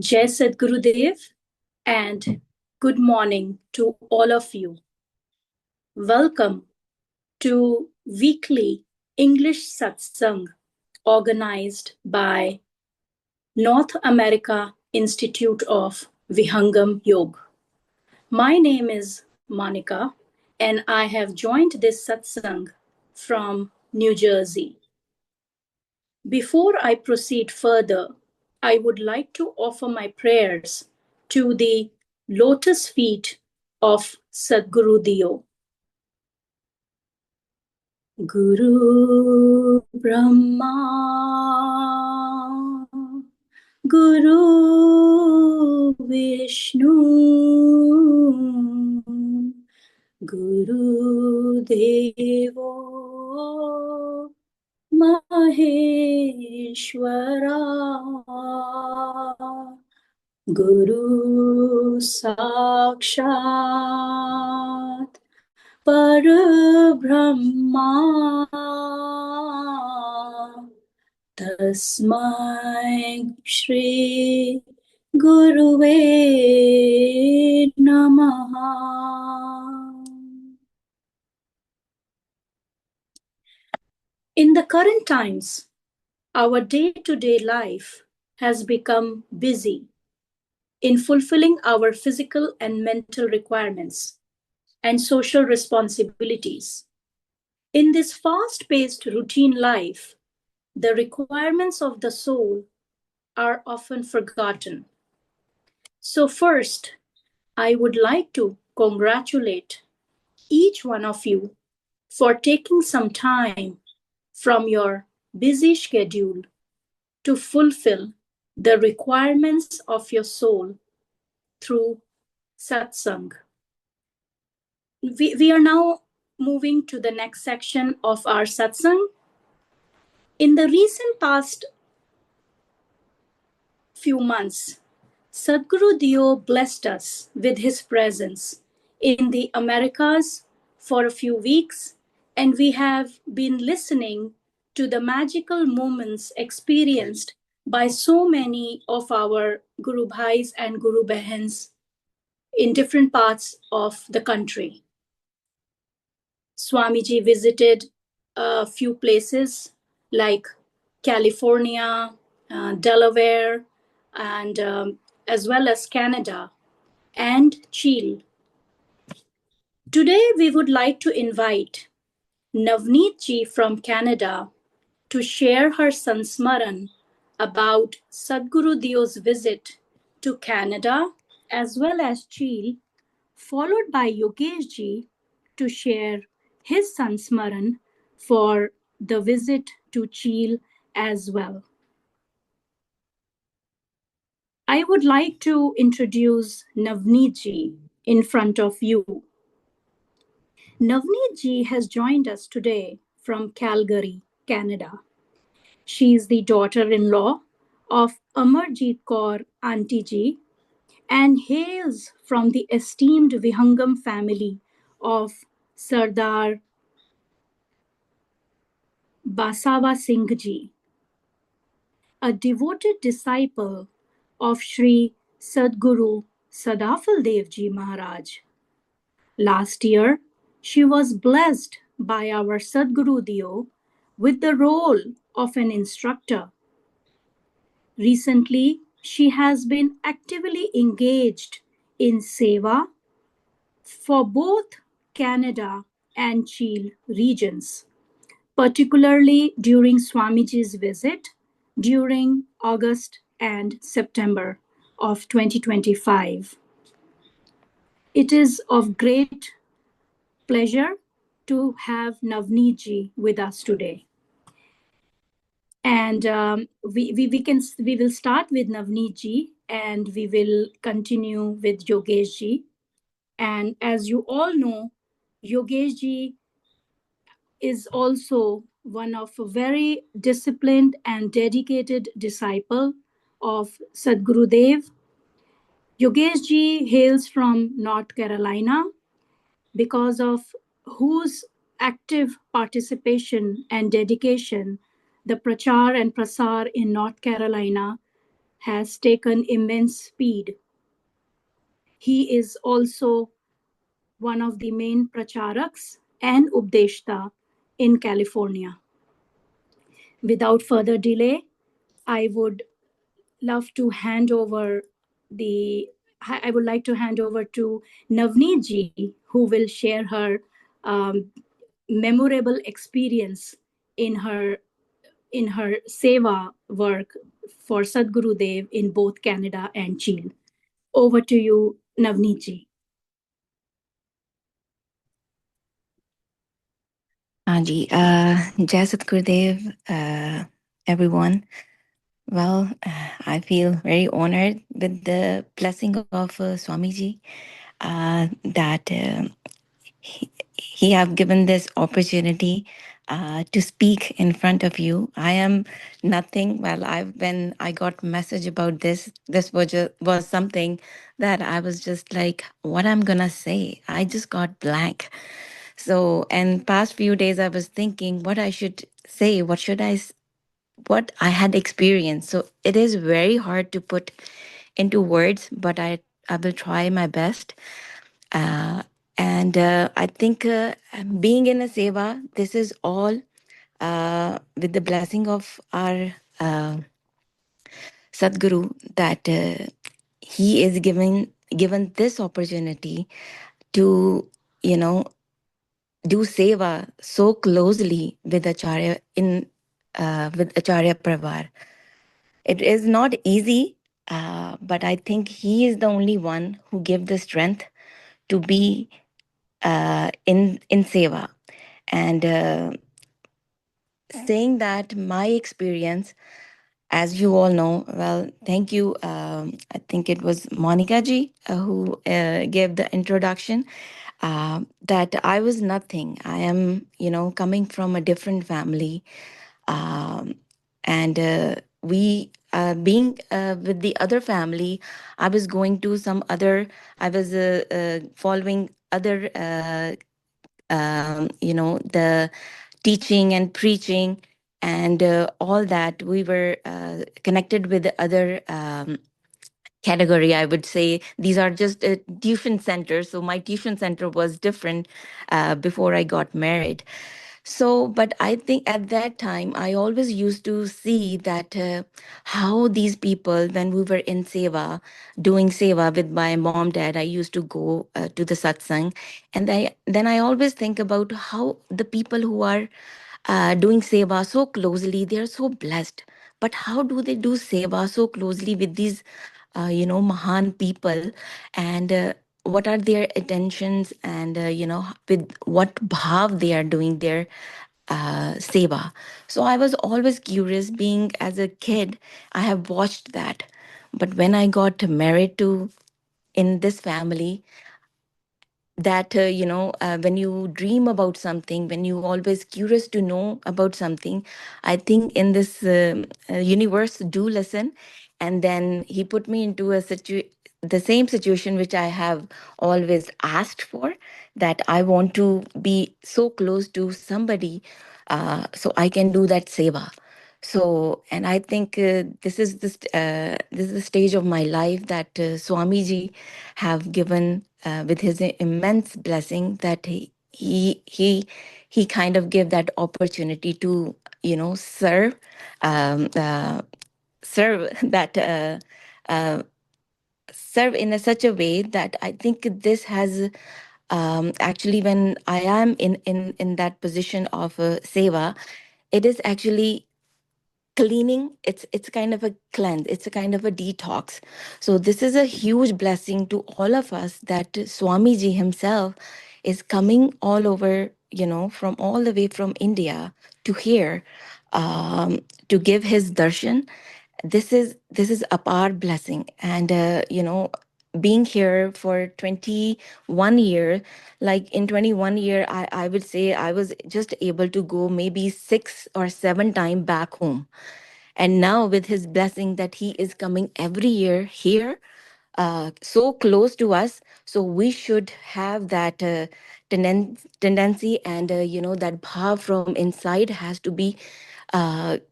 Jai Sadgurudeo and good morning to all of you. Welcome to weekly English Satsang organized by North America Institute of Vihangam Yoga. My name is Monica and I have joined this Satsang from New Jersey. Before I proceed further, I would like to offer my prayers to the lotus feet of Sadgurudeo. Guru Brahma, Guru Vishnu, Guru Devo Maheshwara, Guru Sakshat Parabrahma, Tasmai Shri Guruve Namaha. In the current times, our day-to-day life has become busy in fulfilling our physical and mental requirements and social responsibilities. In this fast-paced routine life, the requirements of the soul are often forgotten. So first, I would like to congratulate each one of you for taking some time from your busy schedule to fulfill the requirements of your soul through satsang. We are now moving to the next section of our satsang. In the recent past few months, Sadgurudeo blessed us with his presence in the Americas for a few weeks, and we have been listening to the magical moments experienced by so many of our Guru Bhais and Guru Bahens in different parts of the country. Swamiji visited a few places like California, Delaware, and as well as Canada and Chile. Today, we would like to invite Navneet ji from Canada to share her Sansmaran about Sadgurudeo's visit to Canada as well as Chile, followed by Yogesh ji to share his Sansmaran for the visit to Chile as well. I would like to introduce Navneet ji in front of you. Navneet ji has joined us today from Calgary, Canada. She is the daughter-in-law of Amarjeet Kaur Auntie ji and hails from the esteemed Vihangam family of Sardar Basawa Singh ji, a devoted disciple of Sri Sadguru Sadafal Dev ji Maharaj. Last year, she was blessed by our Sadgurudeo with the role of an instructor. Recently, she has been actively engaged in seva for both Canada and Chile regions, particularly during Swamiji's visit during August and September of 2025. It is of great pleasure to have Navneet ji with us today. And we will start with Navneet ji and we will continue with Yogesh ji. And as you all know, Yogesh ji is also one of a very disciplined and dedicated disciple of Sadgurudev. Yogesh ji hails from North Carolina, because of whose active participation and dedication the Prachar and Prasar in North Carolina has taken immense speed. He is also one of the main pracharaks and updeshta in California. Without further delay, I would love to hand over the I would like to hand over to Navneet ji, who will share her um, memorable experience in her seva work for Sadgurudev in both Canada and Chile. Over to you, Navneet ji. Anji, Jai Sadgurudev, everyone. Well, I feel very honored with the blessing of Swamiji that he have given this opportunity to speak in front of you. I am nothing. Well, when I got message about this was something that I was just like, what I'm gonna say. I just got blank. So, and past few days, I was thinking what I should say. What I had experienced. So it is very hard to put into words, but I will try my best. Uh, and I think being in a seva, this is all with the blessing of our Sadguru that he is given this opportunity to you know do seva so closely with Acharya in with Acharya Pravar. It is not easy, but I think he is the only one who gave the strength to be in seva. And saying that my experience, as you all know, well, thank you. I think it was Monica ji who gave the introduction. That I was nothing. I am, coming from a different family. Um, and we, being with the other family, I was going to some other, I was following other, the teaching and preaching and all that. We were connected with the other. Category, I would say these are just tuition centers. So my tuition center was different before I got married. So, but I think at that time, I always used to see that how these people, when we were in seva, doing seva with my mom, dad, I used to go to the satsang. And then I always think about how the people who are doing seva so closely, they are so blessed. But how do they do seva so closely with these, Mahan people? And what are their intentions? And, with what bhav they are doing their seva. So I was always curious, being as a kid, I have watched that. But when I got married to in this family, that when you dream about something, when you always curious to know about something, I think in this universe do listen. And then he put me into the same situation which I have always asked for, that I want to be so close to somebody so I can do that seva. So, and I think this is the stage of my life that Swamiji have given with his immense blessing, that he kind of gave that opportunity to serve um, uh, serve that uh, serve in such a way that I think this has actually, when I am in that position of seva, it is actually cleaning. It's kind of a cleanse, it's a kind of a detox. So this is a huge blessing to all of us, that Swamiji himself is coming all over, from all the way from India to here, to give his darshan. This is a par blessing. And being here for 21 year, like in 21 year, I would say I was just able to go maybe 6 or 7 times back home. And now with his blessing that he is coming every year here, so close to us, so we should have that tendency, and that bhav from inside has to be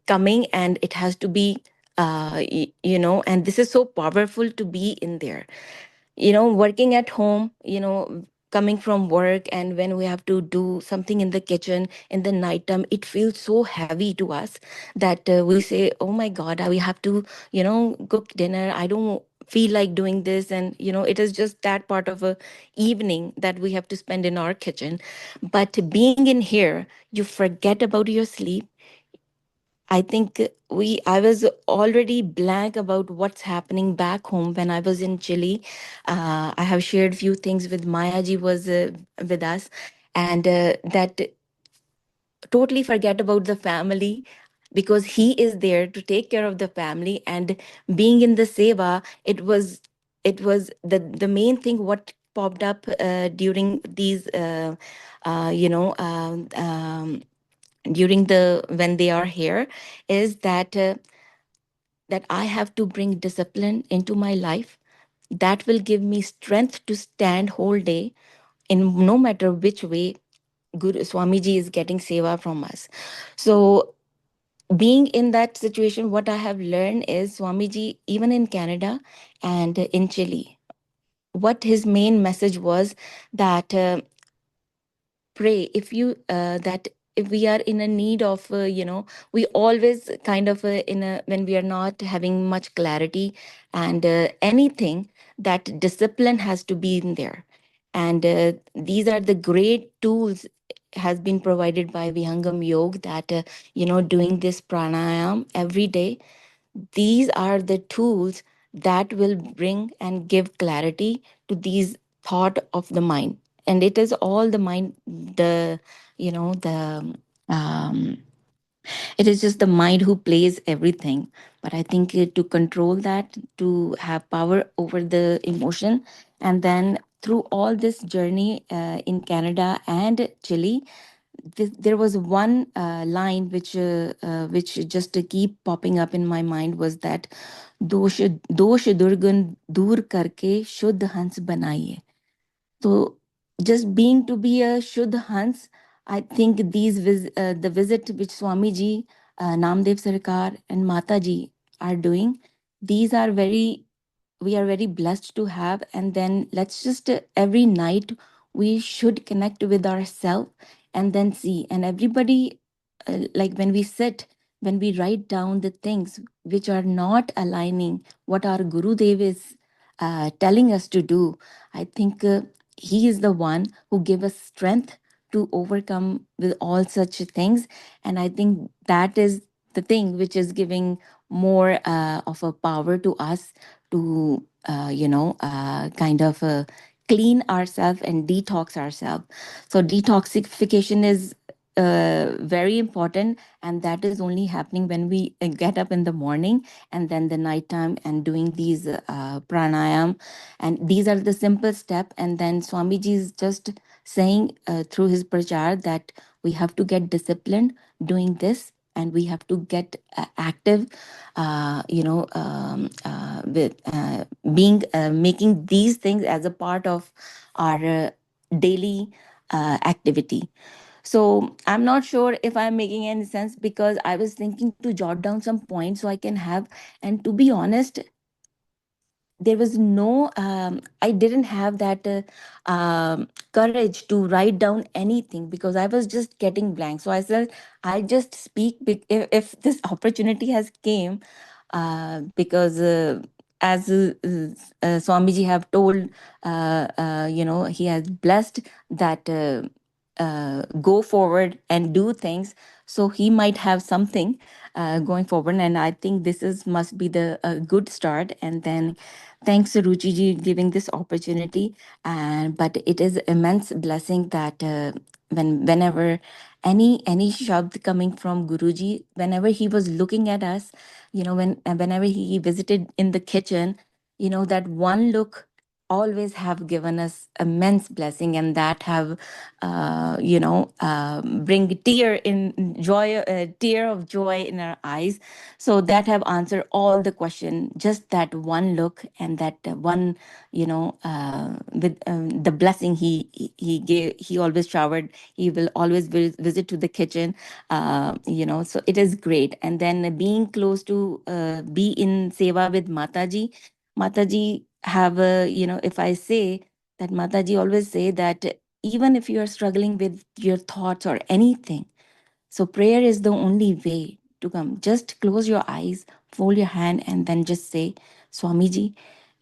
coming, and it has to be and this is so powerful to be in there, working at home, coming from work, and when we have to do something in the kitchen in the nighttime, it feels so heavy to us that we say, oh my god, we have to cook dinner. I don't feel like doing this, and it is just that part of a evening that we have to spend in our kitchen. But being in here, you forget about your sleep. I think I was already blank about what's happening back home when I was in Chile. I have shared few things with Maya ji was with us, and that totally forget about the family, because he is there to take care of the family. And being in the seva, it was the main thing what popped up during these during the when they are here, is that I have to bring discipline into my life, that will give me strength to stand whole day in no matter which way Guru Swamiji is getting seva from us. So being in that situation, what I have learned is Swamiji, even in Canada and in Chile, what his main message was, that pray, if you that if we are in a need of we always kind of in a when we are not having much clarity and anything, that discipline has to be in there. And these are the great tools has been provided by Vihangam Yoga, that doing this pranayam every day, these are the tools that will bring and give clarity to these thought of the mind. And it is all the mind, the you know the um, it is just the mind who plays everything. But I think to control that, to have power over the emotion, and then through all this journey in Canada and Chile, there was one line which just keep popping up in my mind, was that दोष दोष दुर्गुण दूर करके शुद्ध हंस बनाइए. So just being to be a Shuddha Hans, I think the visit which Swami ji, Namdev Sarkar, and Mata ji are doing, these are we are very blessed to have. And then let's just every night we should connect with ourselves and then see. And everybody, like when we sit, when we write down the things which are not aligning what our Guru Dev is telling us to do, I think he is the one who gave us strength to overcome with all such things. And I think that is the thing which is giving more of a power to us to kind of clean ourselves and detox ourselves. So detoxification is very important, and that is only happening when we get up in the morning and then the nighttime and doing these pranayam. And these are the simple step. And then Swamiji is just saying through his prachar that we have to get disciplined doing this, and we have to get active with being making these things as a part of our daily activity. So I'm not sure if I'm making any sense, because I was thinking to jot down some points so I can have. And to be honest, there was no I didn't have that courage to write down anything, because I was just getting blank. So I said, I just speak if this opportunity has came, because as Swamiji have told, he has blessed that go forward and do things. So he might have something going forward, and I think this is must be the good start. And then thanks Ruchi ji giving this opportunity. And but it is immense blessing that whenever any shabd coming from Guruji, whenever he was looking at us, whenever he visited in the kitchen, that one look always have given us immense blessing, and that have bring tear of joy in our eyes. So that have answered all the question, just that one look, and that one, with the blessing he gave, he always showered. He will always visit to the kitchen, so it is great. And then being close to be in seva with Mataji have a, if I say that, Mataji always say that even if you are struggling with your thoughts or anything, so prayer is the only way to come. Just close your eyes, fold your hand, and then just say, Swami ji,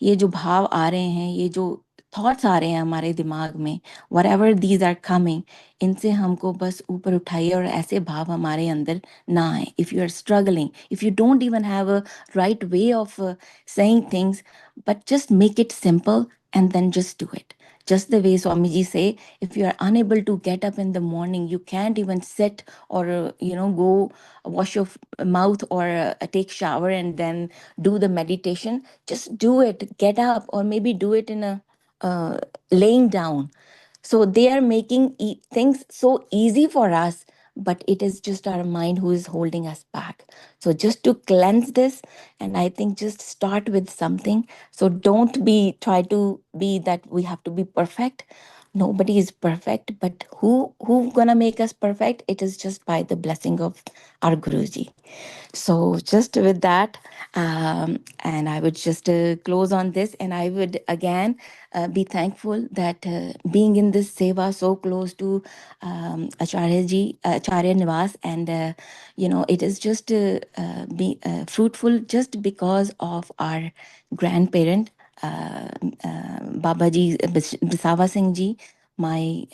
ये जो भाव आ रहे हैं, ये जो thoughts आ रहे हैं हमारे दिमाग में, whatever these are coming, इनसे हमको बस ऊपर उठाइए और ऐसे भाव हमारे अंदर ना आए. If you are struggling, if you don't even have a right way of saying things, but just make it simple and then just do it. Just the way Swamiji say, if you are unable to get up in the morning, you can't even sit or go wash your mouth or take shower and then do the meditation. Just do it. Get up, or maybe do it in a laying down. So they are making things so easy for us, but it is just our mind who is holding us back. So just to cleanse this, and I think just start with something. So don't try to be that we have to be perfect. Nobody is perfect, but who gonna make us perfect? It is just by the blessing of our Guruji. So just with that, and I would just close on this, and I would again be thankful that being in this seva so close to Acharya Nivas, and it is just be fruitful just because of our grandparent, Babaji Bisava Singh ji, my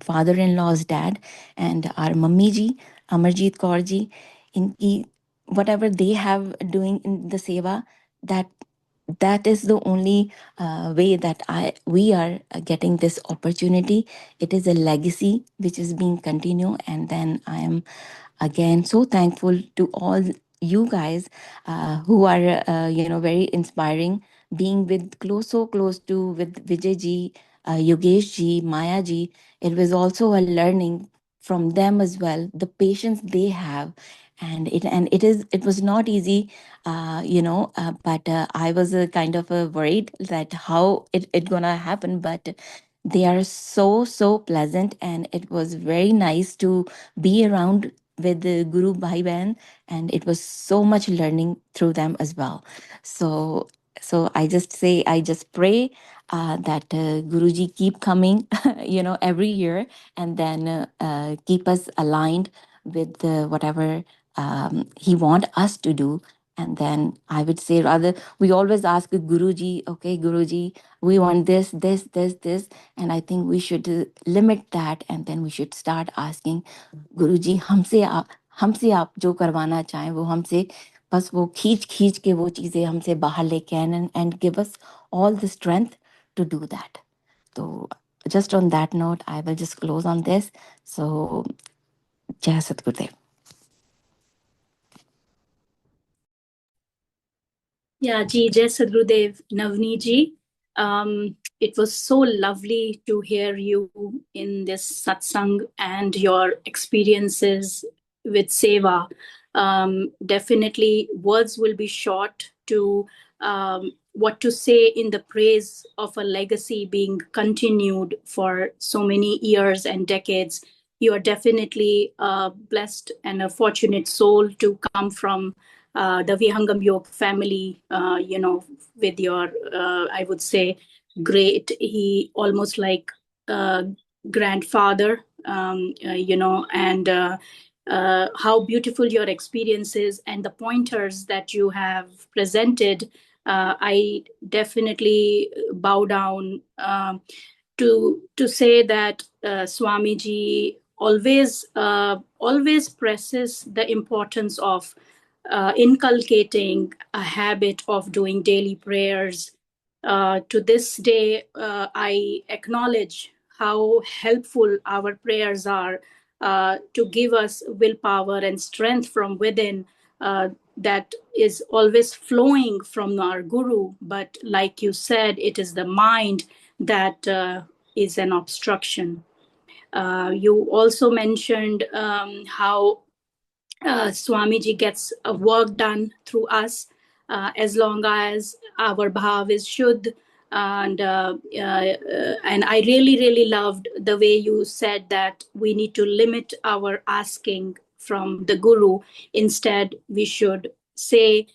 father-in-law's dad, and our mummy ji, Amarjeet Kaur ji. In whatever they have doing in the seva, that is the only way that we are getting this opportunity. It is a legacy which is being continued, and then I am again so thankful to all you guys who are very inspiring, being so close to with Vijay ji, Yogesh ji, Maya ji. It was also a learning from them as well, the patience they have. And it was not easy, but I was kind of worried that how it gonna happen, but they are so pleasant, and it was very nice to be around with the Guru Bhai Band, and it was so much learning through them as well. So I just pray that Guruji keep coming, every year, and then keep us aligned with whatever he want us to do. And then I would say, rather, we always ask Guruji, okay, Guruji, we want this, and I think we should limit that, and then we should start asking गुरुजी हमसे आप जो करवाना चाहें वो हमसे, बस वो खींच खींच के वो चीज़ें हमसे बाहर लेके आए, and give us all the strength to do that. So just on that note, I will just close on this. So Jai Sadgurudev. Yeah, Ji, Jai Sadgurudev, Navni Ji. It was so lovely to hear you in this satsang and your experiences with Seva. Definitely, words will be short to what to say in the praise of a legacy being continued for so many years and decades. You are definitely a blessed and a fortunate soul to come from the Vihangam Yoga family, with your, I would say, he almost like grandfather, and how beautiful your experiences and the pointers that you have presented. I definitely bow down to say that Swamiji always presses the importance of inculcating a habit of doing daily prayers. To this day, I acknowledge how helpful our prayers are to give us willpower and strength from within. that is always flowing from our guru, but like you said, it is the mind that is an obstruction. You also mentioned how Swamiji gets work done through us as long as our bhav is shuddh. And I really loved the way you said that we need to limit our asking from the guru. Instead, we should say,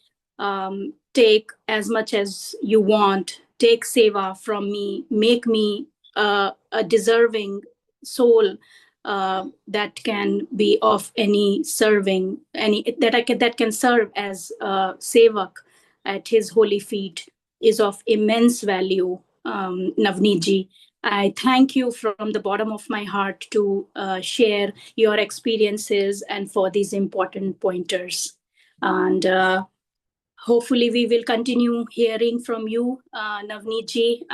take as much as you want, take seva from me, make me a deserving soul that can be of any serving, any that can serve as a sevak at his holy feet, is of immense value. Navneet ji, I thank you from the bottom of my heart to share your experiences and for these important pointers. And hopefully we will continue hearing from you, Navneet ji.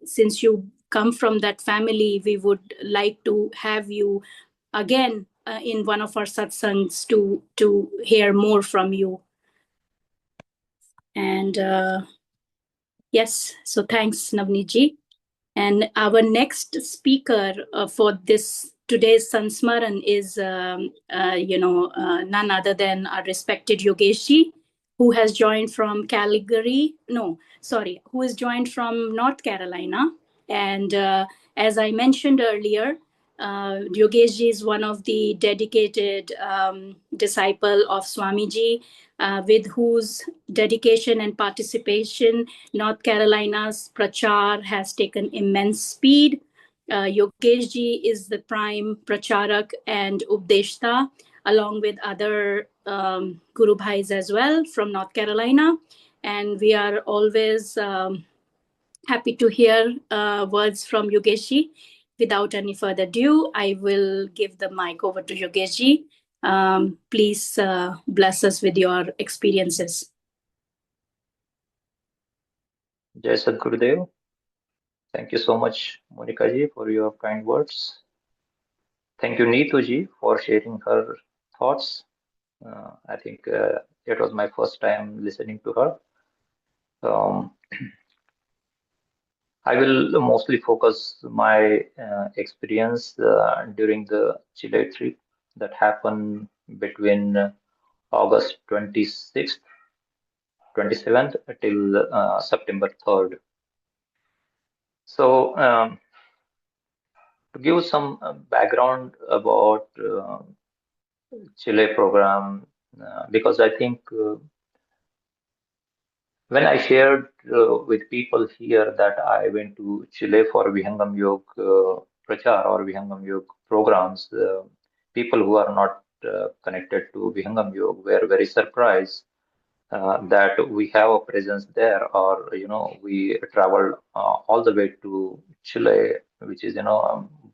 Since you come from that family, we would like to have you again in one of our satsangs to hear more from you. And yes, so thanks, Navneet ji. And our next speaker for this today's Sansmaran is, none other than our respected Yogesh, who has joined from Calgary. No, sorry, who is joined from North Carolina. And as I mentioned earlier, Yogesh is one of the dedicated disciple of Swamiji, with whose dedication and participation North Carolina's prachar has taken immense speed. Yogesh ji is the prime pracharak and updeshta, along with other Guru Bhais as well from North Carolina. And we are always happy to hear words from Yogesh ji. Without any further ado, I will give the mic over to Yogesh ji. Please bless us with your experiences. Jai Sadgurudeo. Thank you so much, Monica ji, for your kind words. Thank you, Neetu ji, for sharing her thoughts. I think it was my first time listening to her. I will mostly focus my experience during the Chile trip that happened between August 26th, 27th till September 3rd. So, to give some background about Chile program, because I think when I shared with people here that I went to Chile for Vihangam Yoga Prachar or Vihangam Yoga programs, people who are not connected to Vihangam Yoga were very surprised that we have a presence there, or we traveled all the way to Chile, which is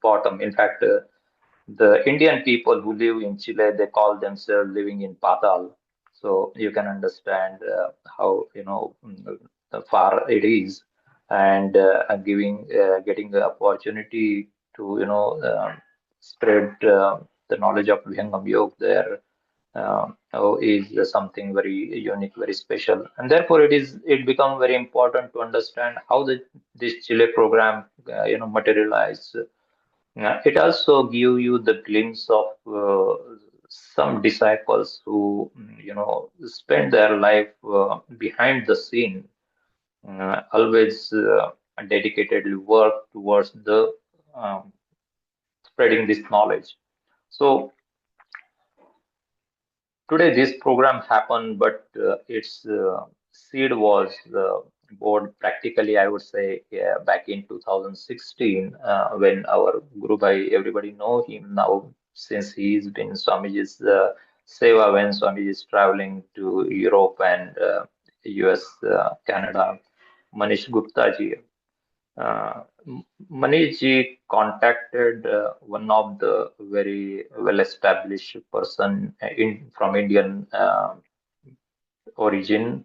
bottom. In fact, the Indian people who live in Chile, they call themselves living in Patal. So you can understand how far it is, and getting the opportunity to spread the knowledge of Vihangam Yoga there is something very unique, very special, and therefore it become very important to understand how this Chile program materialize. It also give you the glimpse of some disciples who spend their life behind the scene, always dedicatedly work towards the spreading this knowledge. So today this program happened, but its seed was born practically, I would say, back in 2016, when our Guru Bhai, everybody know him now since he's been Swamiji's Seva when Swamiji is traveling to Europe and US, Canada. Manish Gupta ji. Manish ji contacted one of the very well-established person from Indian origin,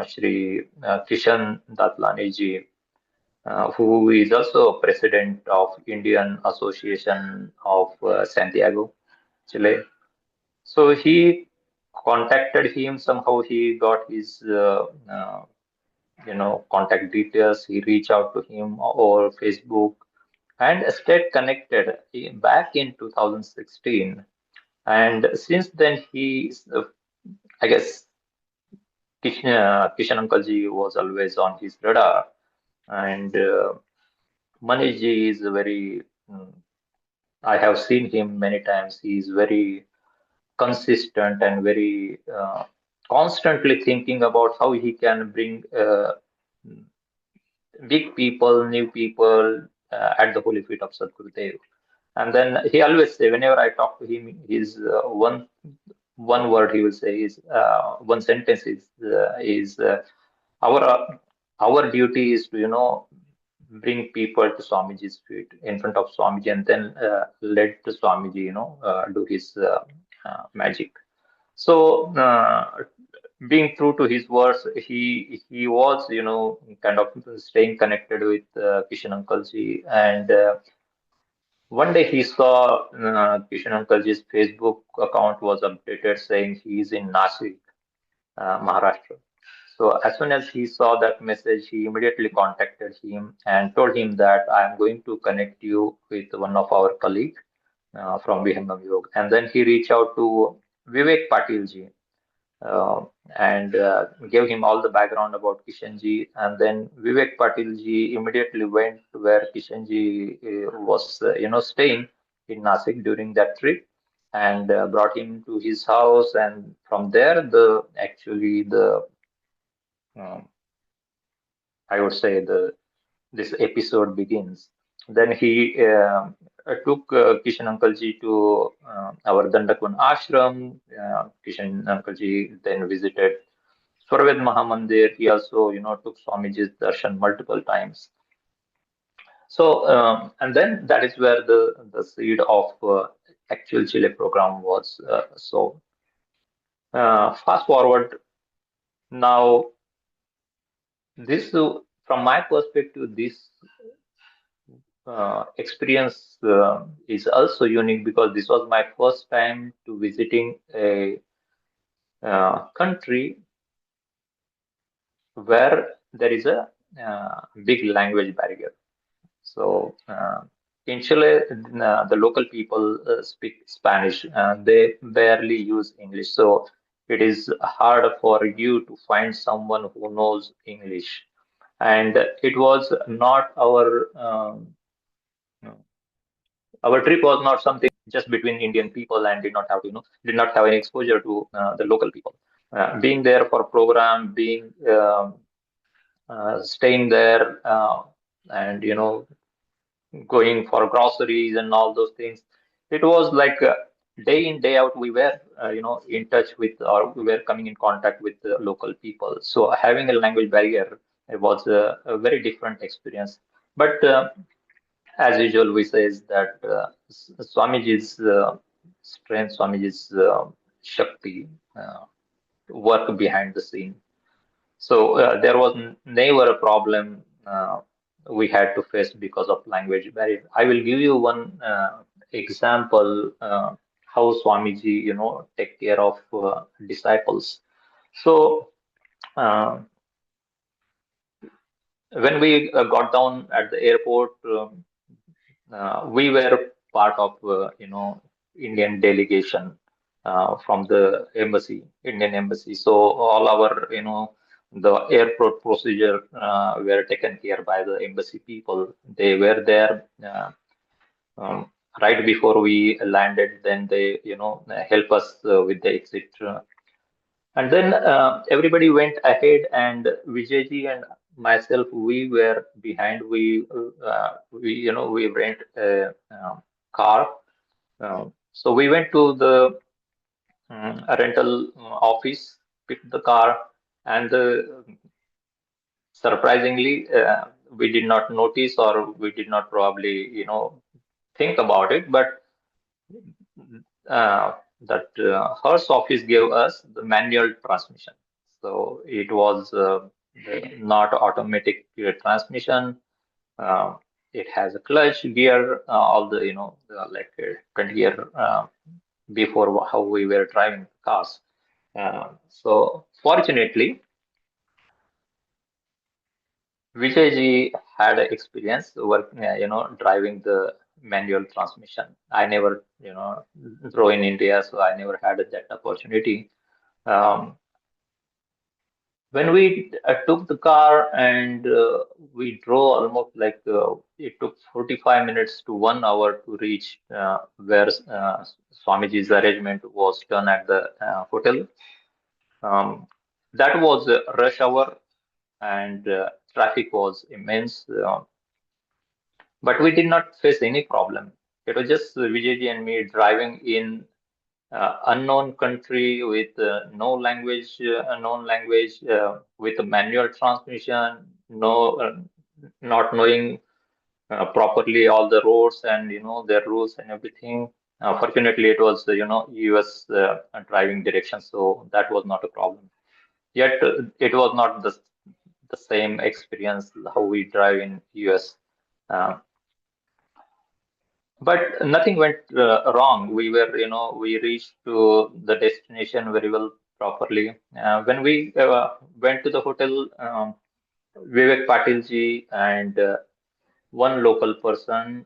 Shri Kishan Datlani ji, who is also president of Indian Association of Santiago, Chile. So he contacted him. Somehow he got his contact details. He reached out to him over Facebook and stayed connected back in 2016. And since then, I guess, Kishan Uncle Ji was always on his radar. And Manish Ji is I have seen him many times. He is very consistent and very constantly thinking about how he can bring big people, new people at the holy feet of Sadgurudeo. And then he always say, whenever I talk to him, his one word he will say is one sentence is our our duty is to bring people to Swamiji's feet in front of Swamiji, and then let the Swamiji do his magic. So being true to his words, he was kind of staying connected with Kishan Uncle Ji, and one day he saw Kishan Uncle Ji's Facebook account was updated saying he is in Nashik, Maharashtra. So as soon as he saw that message, he immediately contacted him and told him that I am going to connect you with one of our colleagues from Vihangam Yoga. And then he reached out to Vivek Patil ji, uh, and gave him all the background about Kishanji. And then Vivek Patil ji immediately went to where Kishanji was, staying in Nasik during that trip, and brought him to his house. And from there, the um, I would say this episode begins. Then he took Kishan Uncle Ji to our Dandakun ashram. Kishan Uncle Ji then visited Swarved Mahamandir. He also, took Swamiji's darshan multiple times. So, and then that is where the seed of actual Chile program was sown. Fast forward now, from my perspective, this experience is also unique because this was my first time to visiting a country where there is a big language barrier. So in Chile, the local people speak Spanish. They barely use English. So it is hard for you to find someone who knows English. And it was not our trip was not something just between Indian people, and did not have any exposure to the local people. Being there for program, being staying there, and going for groceries and all those things. It was like day in, day out, we were, in touch with, or we were coming in contact with the local people. So having a language barrier, it was a very different experience. But as usual, we say is that Swamiji's strength, Swamiji's Shakti, work behind the scene. So there was never a problem we had to face because of language barrier. I will give you one example how Swamiji, take care of disciples. So when we got down at the airport, we were part of, Indian delegation from the embassy, Indian embassy. So all our, the airport procedure were taken care by the embassy people. They were there right before we landed. Then they, help us with the exit. And then everybody went ahead, and Vijayji and myself, we were behind. We rent a car. So we went to the a rental office, picked the car, and surprisingly, we did not notice, or we did not probably, think about it, but that Hearst office gave us the manual transmission. So it was not automatic transmission. Uh, it has a clutch, gear, all the, like 20 year before how we were driving cars. So fortunately, Vijayji had experience working, driving the manual transmission. I never, drove in India, so I never had that opportunity. Um, when we took the car and we drove almost like it took 45 minutes to 1 hour to reach where Swamiji's arrangement was done at the hotel. Um, that was rush hour and traffic was immense. But we did not face any problem. It was just Vijayji and me driving in unknown country with no language, unknown language, with a manual transmission, no, not knowing properly all the roads and their rules and everything. Fortunately, it was US driving direction, so that was not a problem. Yet it was not the same experience how we drive in US. Uh, But nothing went wrong. We reached to the destination very well properly. When we went to the hotel, Vivek Patilji and one local person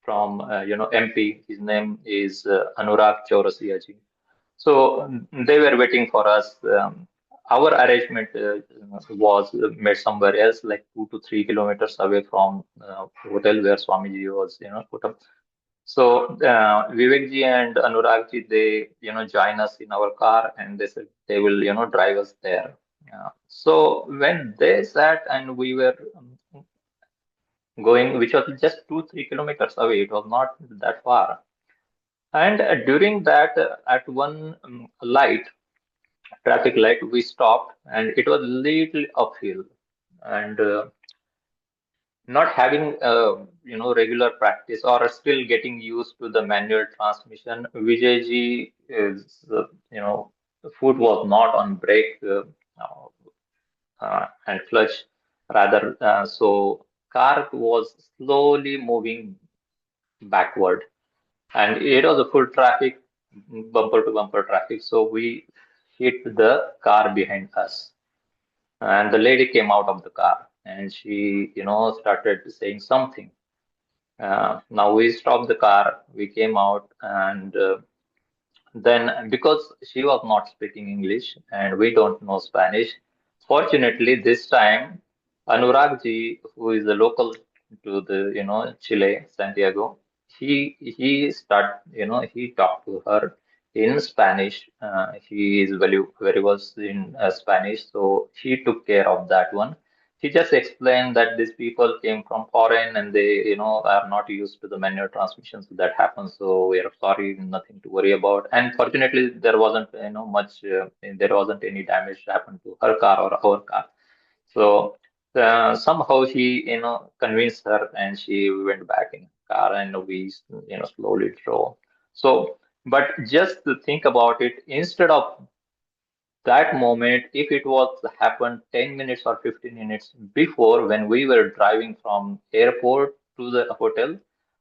from MP, his name is Anurag Chaurasiaji. So they were waiting for us. Our arrangement was made somewhere else, like 2 to 3 kilometers away from hotel where Swamiji was, put up. So Vivekji and Anuragji, they join us in our car and they said they will drive us there. So when they sat and we were going, which was just 2 3 kilometers away, it was not that far. And during that, at one traffic light, we stopped, and it was little uphill. And not having regular practice or still getting used to the manual transmission, Vijayji is the foot was not on brake and clutch rather, so car was slowly moving backward, and it was a full traffic, bumper to bumper traffic, so we hit the car behind us, and the lady came out of the car and she started saying something. Now we stopped the car, we came out, and then because she was not speaking English and we don't know Spanish, fortunately this time Anurag ji, who is a local to the Chile, Santiago, he talked to her in Spanish. He is very well in Spanish, so he took care of that one. He just explained that these people came from foreign and they, are not used to the manual transmission, so that happens. So we are sorry, nothing to worry about. And fortunately, there wasn't, there wasn't any damage happened to her car or our car. So somehow he, convinced her, and she went back in car, and we, slowly drove. So, but just to think about it, instead of that moment, if it was happened 10 minutes or 15 minutes before when we were driving from airport to the hotel,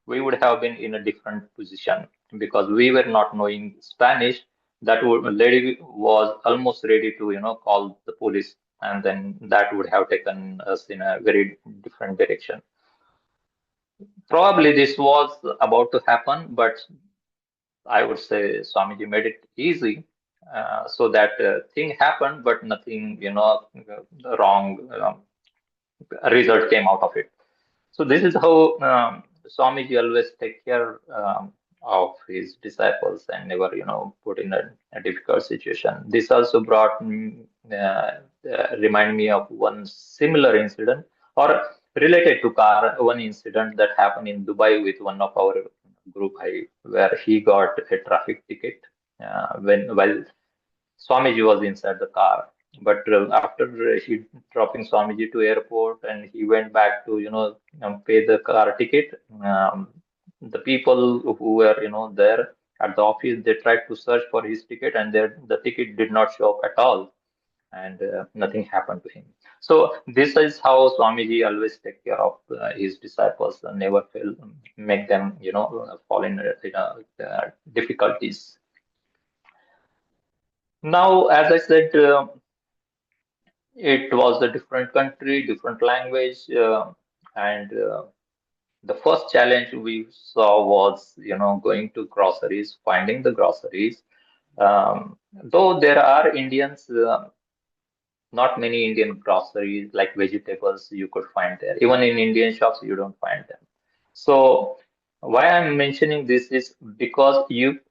we would have been in a different position because we were not knowing Spanish. Lady was almost ready to, call the police, and then that would have taken us in a very different direction. Probably this was about to happen, but I would say Swamiji made it easy, so that thing happened, but nothing, wrong result came out of it. So this is how Swamiji always take care of his disciples and never, put in a difficult situation. This also remind me of one similar incident or related to car, one incident that happened in Dubai with one of our group where he got a traffic ticket while Swamiji was inside the car. But after he dropping Swamiji to airport and he went back to pay the car ticket, the people who were there at the office, they tried to search for his ticket, and the ticket did not show up at all, and nothing happened to him. So this is how Swamiji always take care of his disciples and never make them fall in difficulties. Now, as I said, it was a different country, different language, and the first challenge we saw was, going to groceries, finding the groceries. Though there are Indians, not many Indian groceries like vegetables you could find there. Even in Indian shops, you don't find them. So why I'm mentioning this is because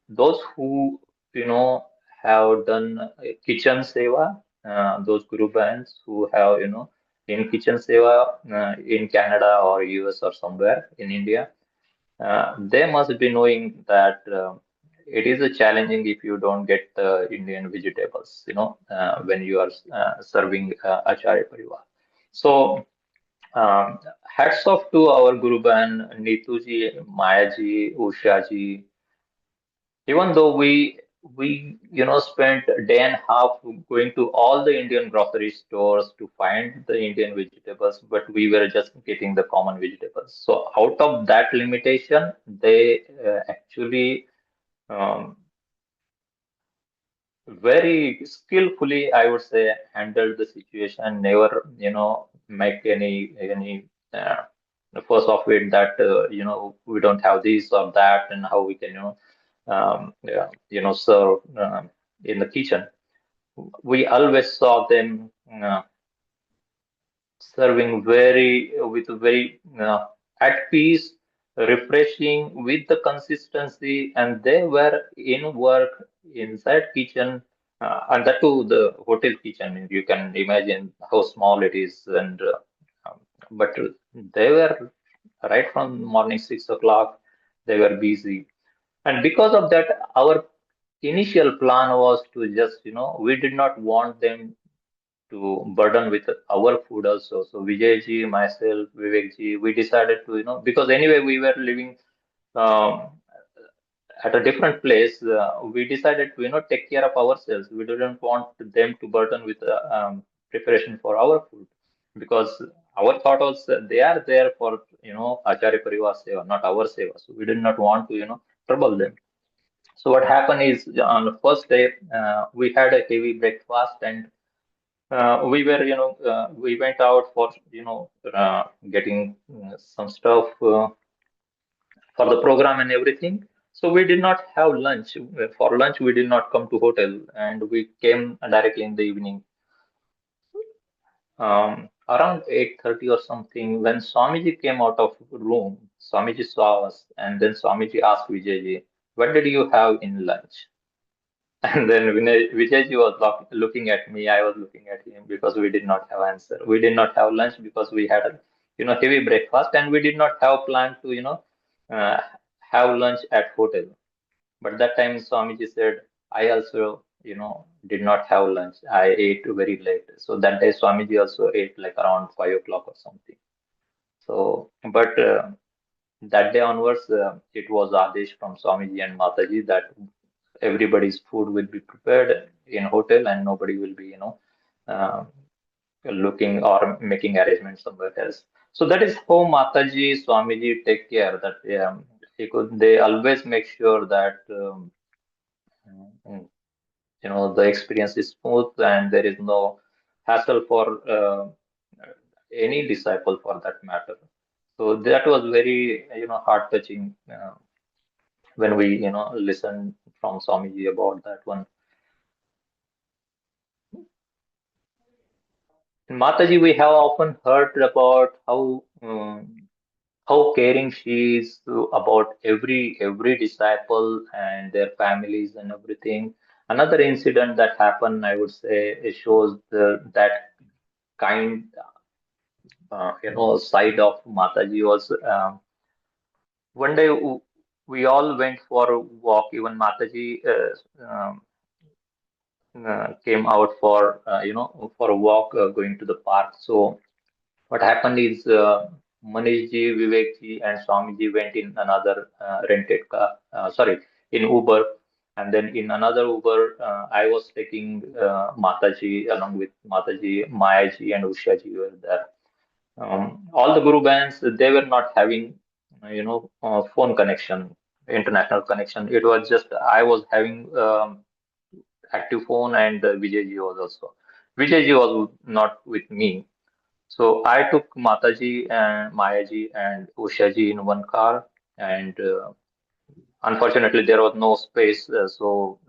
those who, have done kitchen seva, those guru bands who have, in kitchen seva in Canada or US or somewhere in India, they must be knowing that it is a challenging if you don't get the Indian vegetables, when you are serving Acharya Parivar. So, hats off to our Guru Ban, Neetuji, Mayaji, Ushaji. Even though we spent a day and a half going to all the Indian grocery stores to find the Indian vegetables, but we were just getting the common vegetables. So out of that limitation, they actually um, very skillfully, I would say, handled the situation. Never, make any fuss of it that we don't have this or that, and how we can yeah, serve in the kitchen. We always saw them serving with very at peace, refreshing with the consistency, and they were in work inside kitchen, and that too the hotel kitchen. You can imagine how small it is, and um, but they were right from morning 6 o'clock. They were busy, and because of that, our initial plan was to just, we did not want them to burden with our food also. So Vijayji, myself, Vivekji, we decided to, because anyway we were living um, at a different place, we decided to, take care of ourselves. We didn't want them to burden with preparation for our food, because our thought was they are there for, Acharya Parivar Seva, not our Seva. So we did not want to, trouble them. So what happened is on the first day, we had a heavy breakfast, and we went out for, getting some stuff for the program and everything. So we did not have lunch. For lunch, we did not come to hotel, and we came directly in the evening, around 8:30 or something. When Swamiji came out of room, Swamiji saw us, and then Swamiji asked Vijayji, "What did you have in lunch?" And then Vijayji was looking at me. I was looking at him because we did not have answer. We did not have lunch because we had a, heavy breakfast, and we did not have plan to, uh, have lunch at hotel. But that time Swamiji said, I also, did not have lunch. I ate very late. So that day Swamiji also ate like around 5 o'clock or something. So, but that day onwards, it was Adesh from Swamiji and Mataji that everybody's food will be prepared in hotel, and nobody will be, uh, looking or making arrangements somewhere else. So that is how Mataji, Swamiji take care that they always make sure that mm, the experience is smooth and there is no hassle for any disciple for that matter. So that was very, heart touching when we, listened from Swamiji about that one. In Mataji, we have often heard about how caring she is about every disciple and their families and everything. Another incident that happened, I would say, it shows that kind, side of Mataji was one day we all went for a walk. Even Mataji came out for for a walk, going to the park. So what happened is Manishji, Vivekji, and Swamiji went in another rented car, sorry, in Uber. And then in another Uber, I was taking Mataji along with Mataji, Mayaji, and Ushaji were there. All the Guru bands, they were not having, phone connection, international connection. It was just I was having active phone, and Vijayji was also. Vijayji was not with me. So I took Mataji and Mayaji and Ushaji in one car, and unfortunately there was no space, so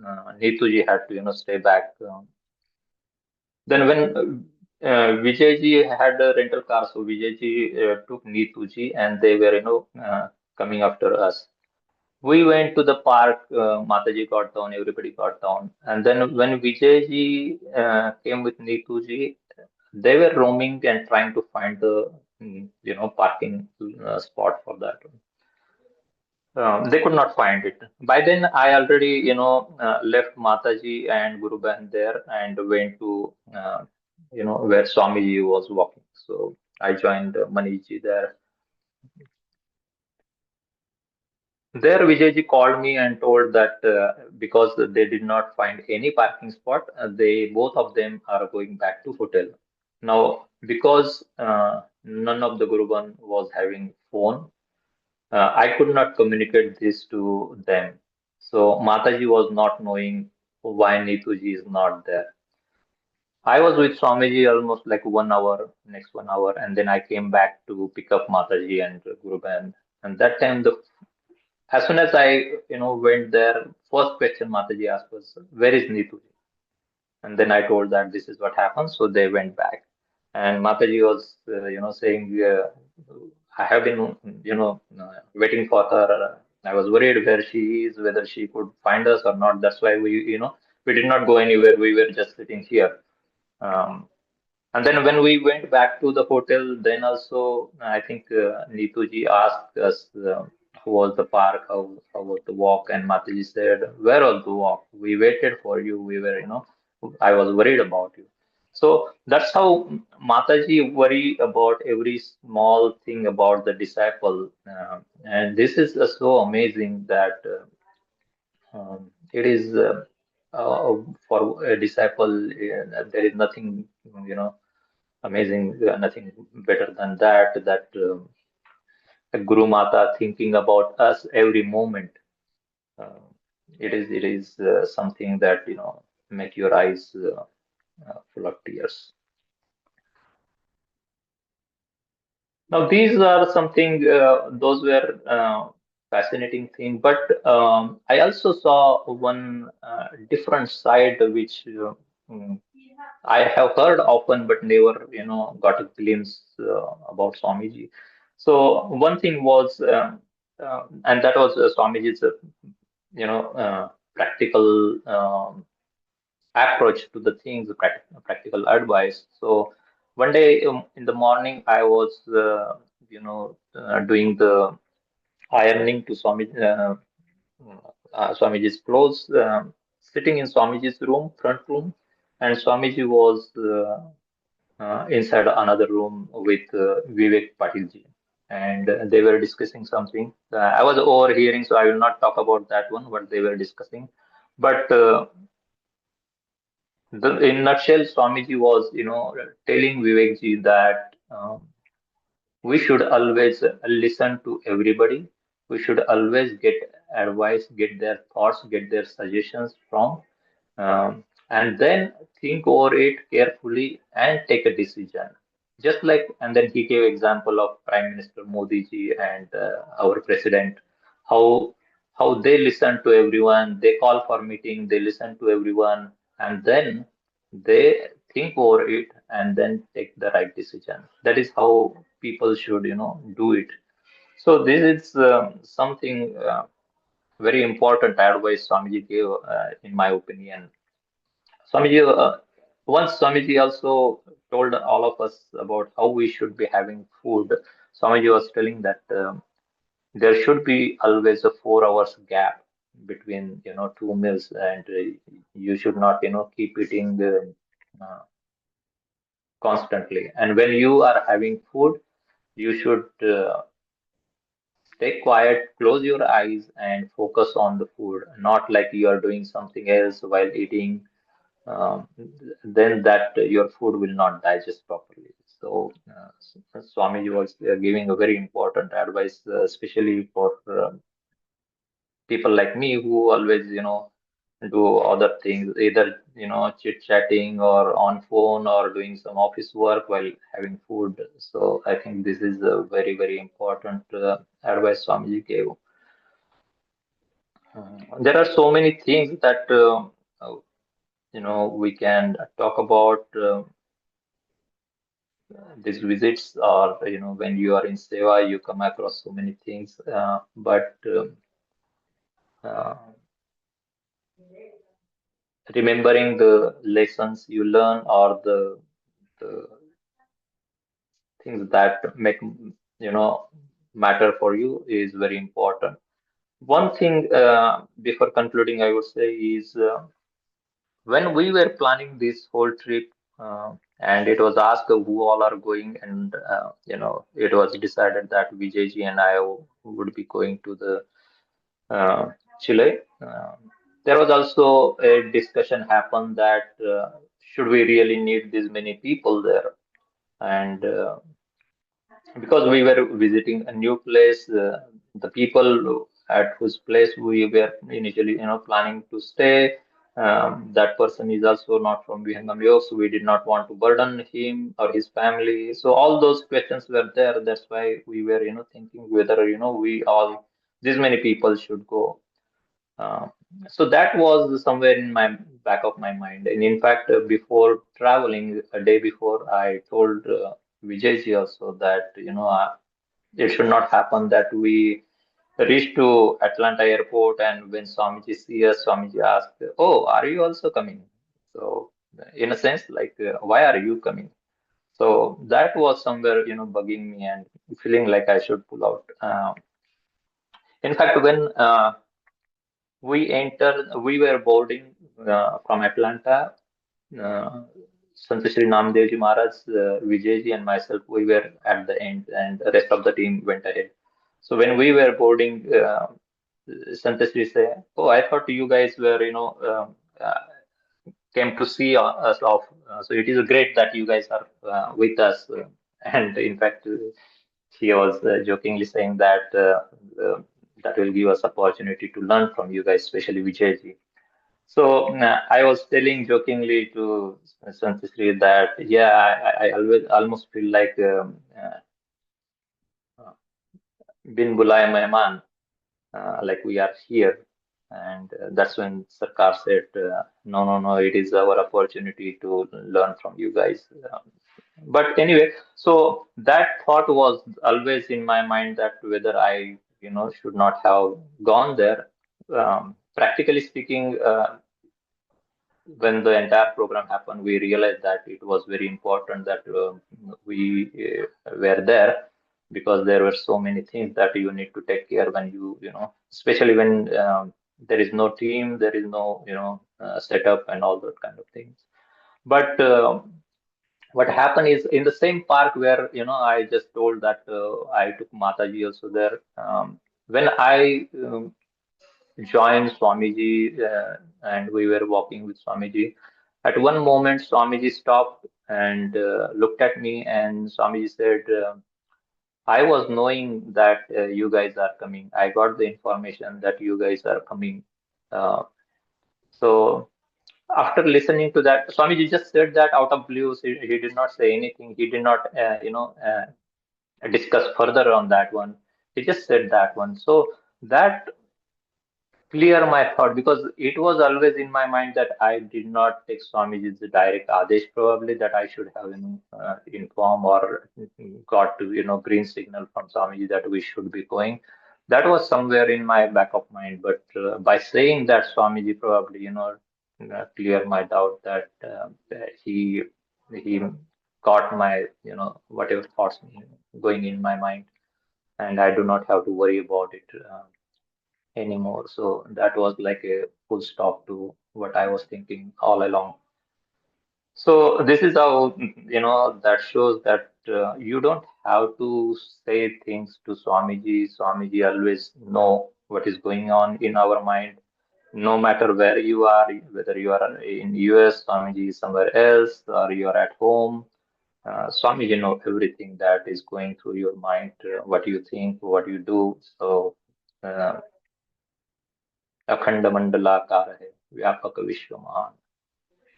Neetuji had to, stay back. Then when Vijayji had a rental car, so Vijayji took Neetuji, and they were, coming after us. We went to the park. Mataji got down, everybody got down, and then when Vijayji came with Neetuji, they were roaming and trying to find the parking spot for that. They could not find it. By then, I already left Mataji and Guruban there and went to where Swamiji was walking. So I joined Maniji there. There, Vijayji called me and told that because they did not find any parking spot, they both of them are going back to hotel. Now, because none of the Guruban was having phone, I could not communicate this to them. So Mataji was not knowing why Neetuji is not there. I was with Swamiji almost like 1 hour, next 1 hour, and then I came back to pick up Mataji and Guruban. And that time, as soon as I went there, first question Mataji asked was, "Where is Neetuji?" And then I told that this is what happened. So they went back. And Mataji was, saying, I have been, waiting for her. I was worried where she is, whether she could find us or not. That's why we did not go anywhere. We were just sitting here. Um, and then when we went back to the hotel, then also I think Neetuji asked us how was the park, how was the walk, and Mataji said, "Where was the walk? We waited for you. We were, I was worried about you." So that's how Mataji worry about every small thing about the disciple, and this is so amazing that it is for a disciple. There is nothing, amazing, nothing better than that. That a Guru Mata thinking about us every moment. Uh, it is something that make your eyes full of tears. Now these are something. Those were fascinating thing, but I also saw one different side which mm, I have heard often, but never, got a glimpse about Swamiji. So one thing was, and that was Swamiji's, practical approach to the things, practical advice. So one day in the morning, I was, doing the ironing to Swamiji's clothes, sitting in Swamiji's room, front room, and Swamiji was inside another room with Vivek Patilji, and they were discussing something. I was overhearing, so I will not talk about that one, what they were discussing. But in nutshell, Swamiji was, telling Vivekji that we should always listen to everybody. We should always get advice, get their thoughts, get their suggestions from, and then think over it carefully and take a decision. Just like, and then he gave example of Prime Minister Modi ji and our president, how they listen to everyone, they call for meeting, they listen to everyone, and then they think over it and then take the right decision. That is how people should, do it. So this is something very important advice Swamiji gave, in my opinion. Swamiji, once Swamiji also told all of us about how we should be having food. Swamiji was telling that there should be always a 4 hours gap between two meals, and you should not keep eating constantly. And when you are having food, you should stay quiet, close your eyes, and focus on the food, not like you are doing something else while eating. Um, then that your food will not digest properly. So, Swamiji was giving a very important advice, especially for people like me who always, do other things, either chit-chatting or on phone or doing some office work while having food. So I think this is a very, very important advice Swamiji gave. There are so many things that we can talk about these visits, or when you are in seva, you come across so many things. But uh, remembering the lessons you learn, or the things that make matter for you, is very important. One thing before concluding, I would say, is when we were planning this whole trip, and it was asked who all are going, and it was decided that Vijayji and I would be going to the Chile. There was also a discussion happened that should we really need this many people there? And because we were visiting a new place, the people at whose place we were initially, planning to stay, that person is also not from Vihangam Yoga, so we did not want to burden him or his family. So all those questions were there. That's why we were, thinking whether, we all, this many people should go. Uh, so that was somewhere in my back of my mind. And in fact, before traveling, a day before, I told Vijayji also that, it should not happen that we reach to Atlanta airport, and when Swamiji see us, Swamiji asked, "Oh, are you also coming?" So, in a sense, like, why are you coming? So that was somewhere, bugging me and feeling like I should pull out. In fact, when we were boarding from Atlanta. Uh, Sant Shri Namdevji Maharaj, Vijayji, and myself, we were at the end, and the rest of the team went ahead. So when we were boarding, Sant Shri said, "Oh, I thought you guys were, came to see us off. So it is great that you guys are with us." And in fact, he was jokingly saying that that will give us opportunity to learn from you guys, especially Vijayji. So I was telling jokingly to Santisri that, yeah, I always almost feel like bin bulaya mehman, like we are here. And that's when Sarkar said, no, no, no, it is our opportunity to learn from you guys. But anyway, so that thought was always in my mind, that whether I, should not have gone there. Practically speaking, when the entire program happened, we realized that it was very important that we were there, because there were so many things that you need to take care when especially when there is no team, there is no, setup and all that kind of things. But what happened is, in the same park where, I just told that I took Mataji also there. When I joined Swamiji, and we were walking with Swamiji. At one moment, Swamiji stopped and looked at me, and Swamiji said, I was knowing that you guys are coming. I got the information that you guys are coming. Uh, so after listening to that, Swamiji just said that out of blue. He did not say anything. He did not, discuss further on that one. He just said that one. So that clear my thought, because it was always in my mind that I did not take Swamiji's direct Adesh, probably, that I should have, informed or got to, green signal from Swamiji that we should be going. That was somewhere in my back of mind. But by saying that, Swamiji probably, clear my doubt that he got my, whatever thoughts going in my mind, and I do not have to worry about it anymore. So that was like a full stop to what I was thinking all along. So this is how, that shows that you don't have to say things to Swamiji. Swamiji always know what is going on in our mind, no matter where you are, whether you are in US, Swamiji is somewhere else, or you are at home. Swamiji know everything that is going through your mind, what you think, what you do. So uh, Akhanda Mandala Akara hai. व्यापक विश्व महान,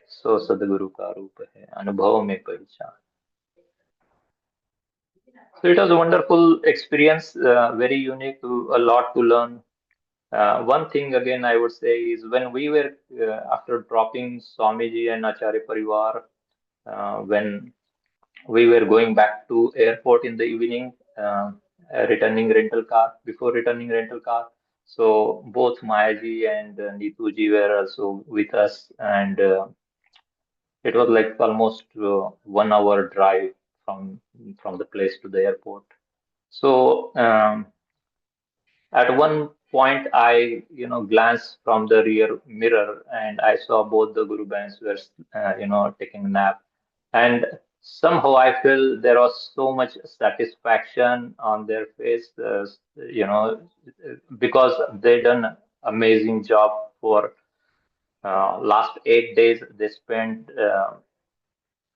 सो सदगुरु का रूप है, अनुभव में पहचान. So it was a wonderful experience, very unique, a lot to learn. One thing again I would say is when we were after dropping Swamiji and Acharya Parivar, when we were going back to airport in the evening, returning rental car. Before returning rental car, so both Mayaji and Neetuji were also with us, and it was like almost 1 hour drive from the place to the airport. So at one point, I glanced from the rear mirror and I saw both the Guru Bands were taking a nap, and somehow I feel there was so much satisfaction on their face, you know, because they done amazing job for last 8 days. They spent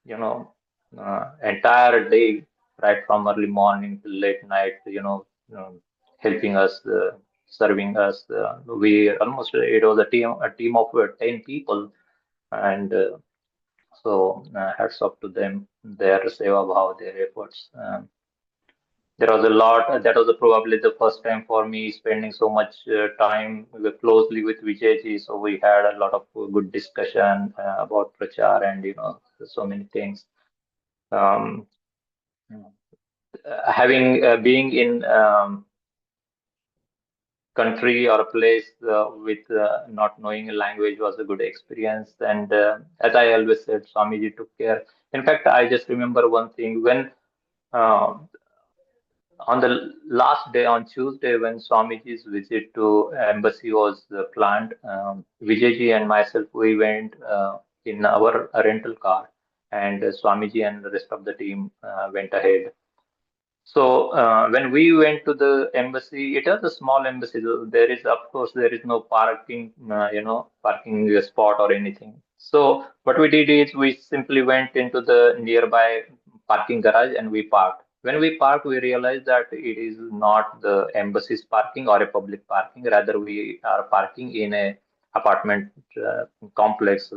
you know, entire day, right from early morning till late night, helping us, serving us. We almost, it was a team of 10 people, and hats off to them, their seva bhav, their efforts. There was a lot. That was probably the first time for me spending so much time closely with Vijayji. So we had a lot of good discussion about prachar and so many things. Um, Having being in country or a place with not knowing a language was a good experience, and as I always said, Swamiji took care. In fact, I just remember one thing when uh, on the last day, on Tuesday, when Swamiji's visit to embassy was planned, Vijayji and myself, we went in our rental car, and Swamiji and the rest of the team went ahead. So when we went to the embassy, it was a small embassy. There is, of course, there is no parking, parking spot or anything. So what we did is we simply went into the nearby parking garage and we parked. When we parked, we realized that it is not the embassy's parking or a public parking. Rather, we are parking in a apartment complex.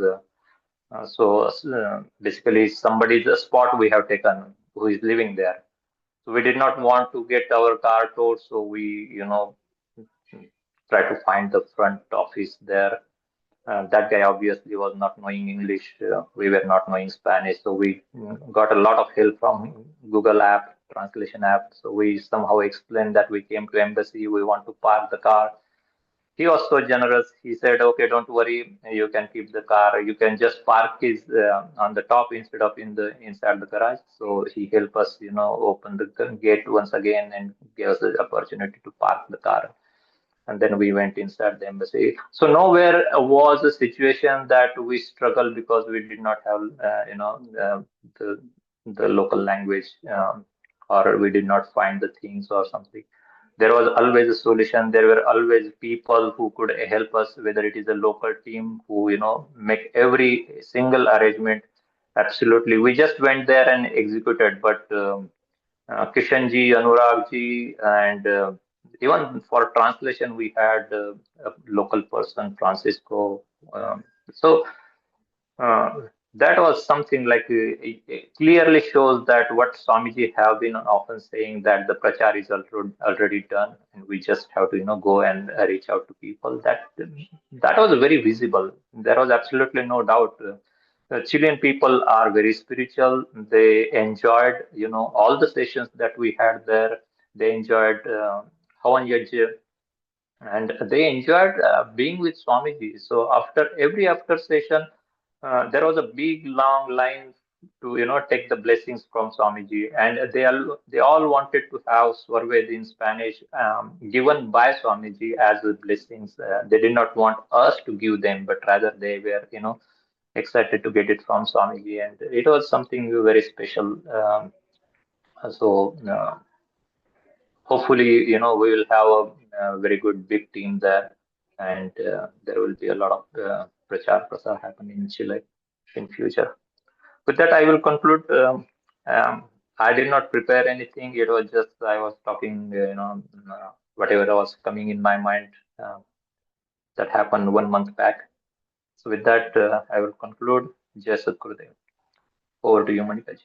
Basically, somebody's spot we have taken who is living there. So we did not want to get our car towed, so we, try to find the front office there. That guy obviously was not knowing English. We were not knowing Spanish, so we got a lot of help from Google app, translation app. So we somehow explained that we came to embassy, we want to park the car. He was so generous. He said, "Okay, don't worry. You can keep the car. You can just park his on the top instead of inside the garage." So he helped us, open the gate once again and gave us the opportunity to park the car. And then we went inside the embassy. So nowhere was a situation that we struggled because we did not have, the local language, or we did not find the things or something. There was always a solution. There were always people who could help us, whether it is a local team who, make every single arrangement. Absolutely. We just went there and executed, but Kishanji, Anuragji, and even for translation, we had a local person, Francisco. Um, so uh, that was something like it clearly shows that what Swamiji have been often saying, that the prachar is already done, and we just have to go and reach out to people. That was very visible. There was absolutely no doubt. Chilean people are very spiritual. They enjoyed all the sessions that we had there. They enjoyed Havan Yajna, and they enjoyed being with Swamiji. So after session, there was a big long line to take the blessings from Swamiji, and they all wanted to have Swarved in Spanish given by Swamiji as the blessings. They did not want us to give them, but rather they were excited to get it from Swamiji, and it was something very special. So. Hopefully, we will have a very good big team there, and there will be a lot of prachar prasar happening in Chile in future. With that, I will conclude. I did not prepare anything. It was just I was talking, whatever was coming in my mind that happened 1 month back. So with that, I will conclude. Jai Sadgurudeo. Over to you, Monica ji.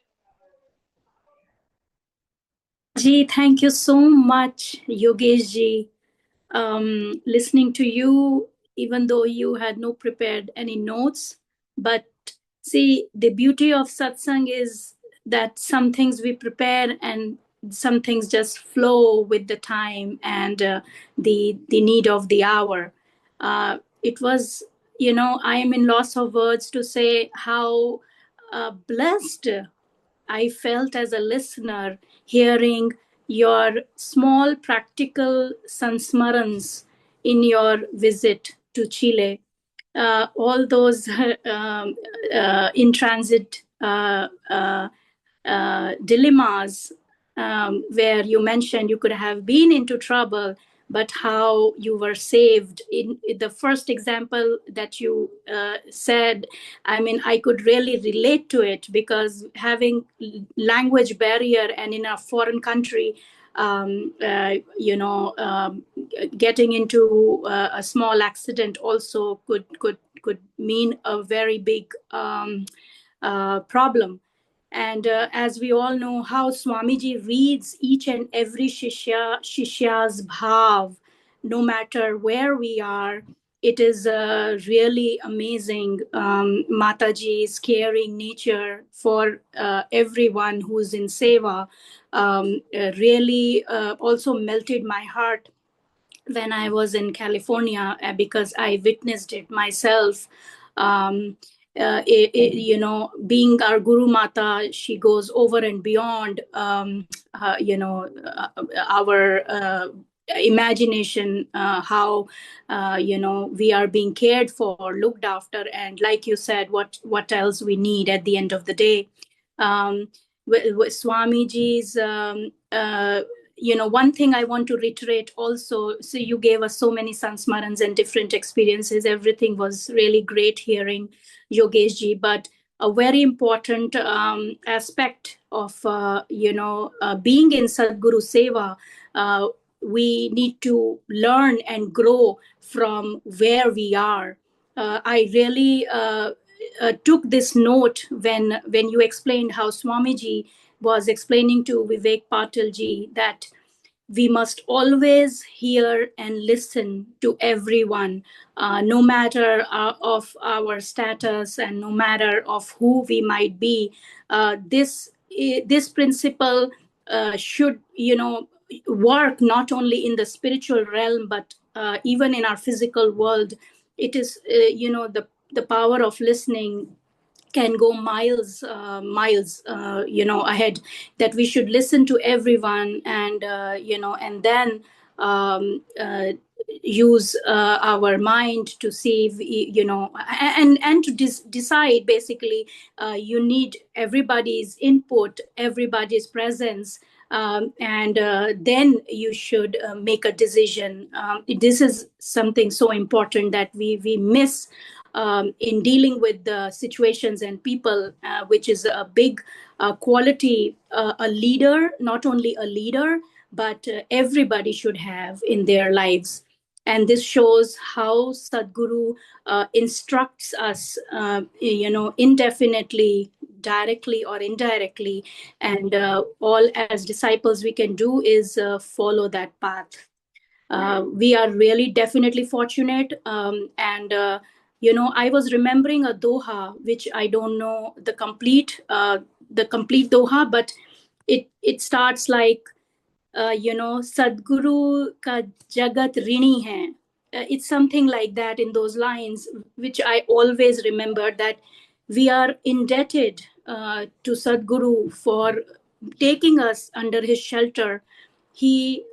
Ji, thank you so much, Yogesh ji. Listening to you, even though you had no prepared any notes, but see, the beauty of satsang is that some things we prepare and some things just flow with the time and the need of the hour. It was, I am in loss of words to say how blessed I felt as a listener hearing your small practical sansmarans in your visit to Chile. All those in transit dilemmas where you mentioned you could have been into trouble, but how you were saved. In the first example that you said, I mean, I could really relate to it because having language barrier and in a foreign country, getting into a small accident also could mean a very big problem. And as we all know, how Swamiji reads each and every shishya's bhav, no matter where we are, it is really amazing. Mataji's caring nature for everyone who's in seva really also melted my heart when I was in California because I witnessed it myself. Being our Guru Mata, she goes over and beyond, our imagination, how, we are being cared for, looked after. And like you said, what else we need at the end of the day. With Swamiji's, one thing I want to reiterate also, so you gave us so many sansmarans and different experiences. Everything was really great hearing Yogesh ji, but a very important aspect of, being in Sadguru Seva, we need to learn and grow from where we are. I really took this note when you explained how Swamiji was explaining to Vivek Patil ji that we must always hear and listen to everyone, no matter of our status and no matter of who we might be. This principle should, work not only in the spiritual realm but even in our physical world. It is, the power of listening can go miles ahead, that we should listen to everyone and and then use our mind to see if, and to decide basically. You need everybody's input, everybody's presence, and then you should make a decision. This is something so important that we miss in dealing with the situations and people, which is a big quality a leader, not only a leader, but everybody should have in their lives. And this shows how Sadguru instructs us, indefinitely, directly or indirectly. And all as disciples we can do is follow that path. We are really definitely fortunate. And I was remembering a doha, which I don't know the complete doha, but it starts like, Sadguru ka jagat rini hai. It's something like that in those lines, which I always remember, that we are indebted to Sadguru for taking us under his shelter. He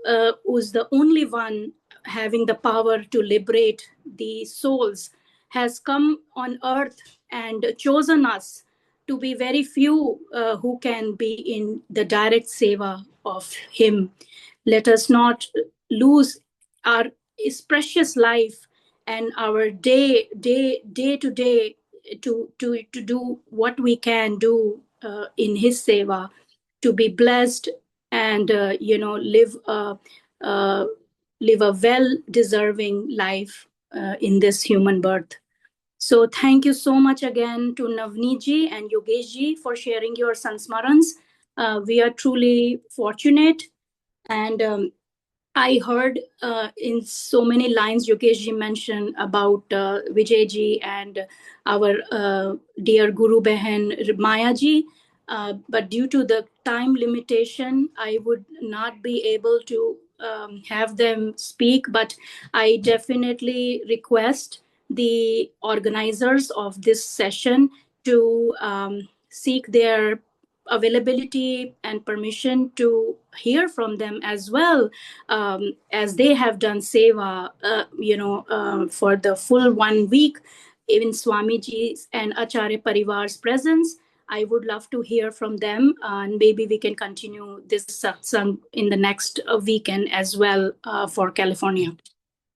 was the only one having the power to liberate the souls, has come on earth and chosen us to be very few who can be in the direct seva of him. Let us not lose our his precious life and our day to day to do what we can do in his seva, to be blessed and live a well deserving life in this human birth. So thank you so much again to Navneet and Yogesh for sharing your Sansmarans. We are truly fortunate, and I heard in so many lines Yogesh mentioned about Vijay and our dear Guru Behan Maya ji. But due to the time limitation, I would not be able to have them speak. But I definitely request the organizers of this session to seek their availability and permission to hear from them as well, as they have done seva, for the full 1 week in Swamiji's and Acharya Parivar's presence. I would love to hear from them, and maybe we can continue this satsang in the next weekend as well for California.